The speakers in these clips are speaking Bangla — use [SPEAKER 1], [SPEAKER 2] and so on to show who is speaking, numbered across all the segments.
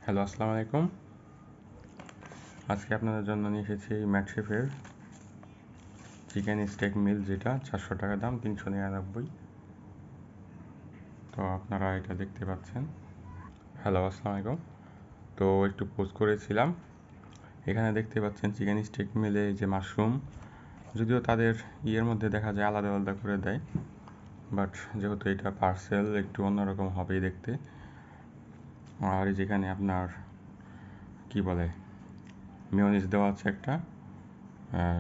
[SPEAKER 1] হ্যালো, আসসালামু আলাইকুম। আজকে আপনাদের জন্য নিয়ে এসেছি ম্যাকশেফের চিকেন স্টেক মিল, যেটা 400 টাকা দাম, 399। তো আপনারা এটা দেখতে পাচ্ছেন। হ্যালো, আসসালামু আলাইকুম। তো একটু পোস্ট করেছিলাম, এখানে দেখতে পাচ্ছেন চিকেন স্টেক মিলে যে মাশরুম, যদিও তাদের ইয়ের মধ্যে দেখা যায় আলাদা আলাদা করে দেয়, বাট যেহেতু এটা পার্সেল একটু অন্যরকম হবেই দেখতে। আর যেখানে আপনার কি বলে মিওনিজ দেওয়া আছে, একটা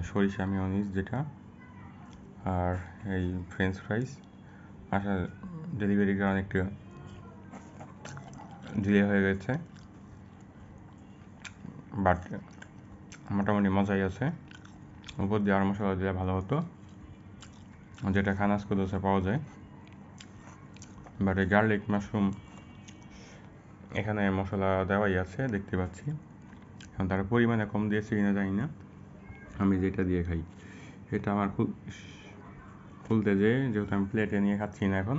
[SPEAKER 1] সরিষা মিওনিজ যেটা, আর এই ফ্রেঞ্চ ফ্রাইস আসা ডেলিভারির কারণে একটু ডিলে হয়ে গেছে, বাট মোটামুটি মজাই আছে। উপর দিয়ে আর মশলা দিলে ভালো হতো, যেটা খানাস কুদোসে পাওয়া যায়। বাট এই গার্লিক মাশরুম এখানে মশলা দেওয়াই আছে দেখতে পাচ্ছি, এখন তারা পরিমাণে কম দিয়েছে কিনা জানি না। আমি যেটা দিয়ে খাই এটা আমার খুলতে যেহেতু আমি প্লেটে নিয়ে খাচ্ছি না এখন।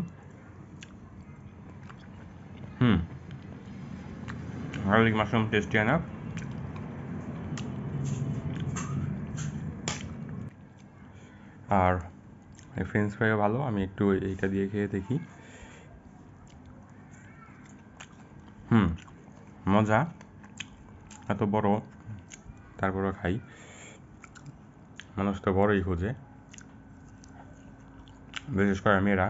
[SPEAKER 1] Garlic mushroom tasty enough. আর এই ফ্রেঞ্চ ফ্রাইও ভালো, আমি একটু এইটা দিয়ে খেয়ে দেখি। মজা, এত বড়, তারপরও খাই। মানুষ তো বড়ই খোঁজে, বিশেষ করে মেয়েরা।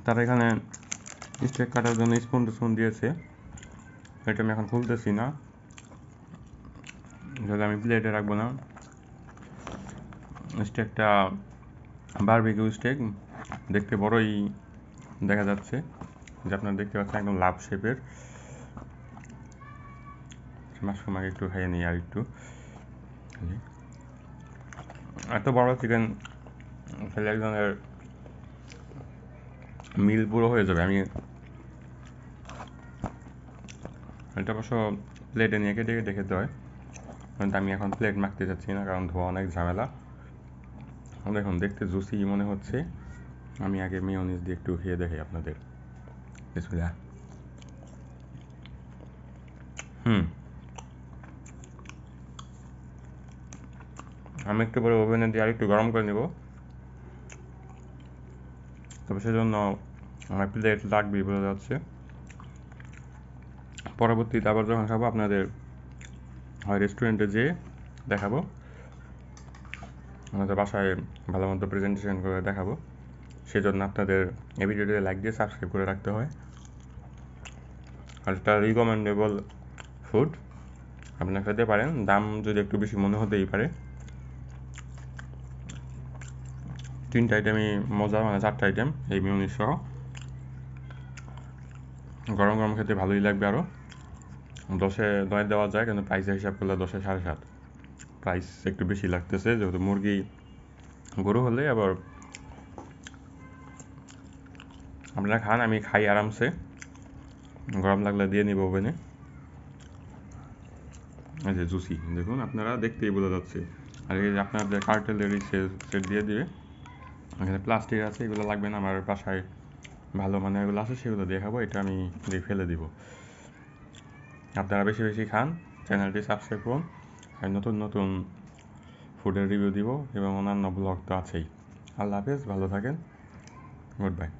[SPEAKER 1] তারা এখানে স্টেক কাটার জন্য স্পুন দিয়েছে, এটা আমি এখন খুলতেছি না, যদি আমি প্লেটে রাখবো না। স্টেকটা বারবিকিউ স্টেক, দেখতে বড়ই দেখা যাচ্ছে, যে আপনারা দেখতে পাচ্ছেন একদম লাভ শেপের। মাশরুম আগে একটু খাইয়ে নিই, আর একটু। এত বড় চিকেন খেলে একজনের মিল পুরো হয়ে যাবে। আমি এটা অবশ্য প্লেটে নিয়ে কেটে কেটে খেতে হয়, কিন্তু আমি এখন প্লেট মাখতে চাচ্ছি না, কারণ ধোয়া অনেক ঝামেলা। দেখুন, দেখতে জুসি মনে হচ্ছে। আমি আগে মিওনিজ দিয়ে একটু খেয়ে দেখি আপনাদের। বিসমিল্লাহ। আমি একটু পরে ওভেনে দিয়ে আর একটু গরম করে নেব, তবে সেজন্য আমার প্লেট লাগবেই বোঝা যাচ্ছে। পরবর্তীতে আবার যখন খাবো আপনাদের হয় রেস্টুরেন্টে যেয়ে দেখাবো, আমাদের বাসায় ভালো মতো প্রেজেন্টেশন করে দেখাবো। সেজন্য আপনাদের এই ভিডিওটিতে লাইক দিয়ে সাবস্ক্রাইব করে রাখতে হয়। আর এটা রিকমেন্ডেবল ফুড, আপনারা খেতে পারেন। দাম যদি একটু বেশি মনে হতেই পারে। 3টা আইটেমই মজা, মানে 4টা আইটেম এই মিওনিজ সহ। গরম গরম খেতে ভালোই লাগবে। আরও 10-এ 9 দেওয়া যায়, কিন্তু প্রাইসের হিসাব করলে 10-এ 7.5। প্রাইস একটু বেশি লাগতেছে, যেহেতু মুরগি গরু হলে আবার আপনারা খান, আমি খাই আরামসে। গরম লাগলে দিয়ে নিব ওভেনে। এই যে জুসি, দেখুন আপনারা দেখতেই বোঝা যাচ্ছে। আর এই যে আপনাদের কার্টেলেরই সেট দিয়ে দিবে। এখানে প্লাস্টিক আছে, এগুলো লাগবে না। আমার বাসায় ভালো মানে এগুলো আছে, সেগুলো দিয়ে খাবো। এটা আমি দিয়ে ফেলে দিব। আপনারা বেশি বেশি খান, চ্যানেলটি সাবস্ক্রাইব করুন, আর নতুন নতুন ফুডের রিভিউ দিব, এবং অন্যান্য ব্লগ তো আছেই। আল্লাহ হাফেজ, ভালো থাকেন, গুড বাই।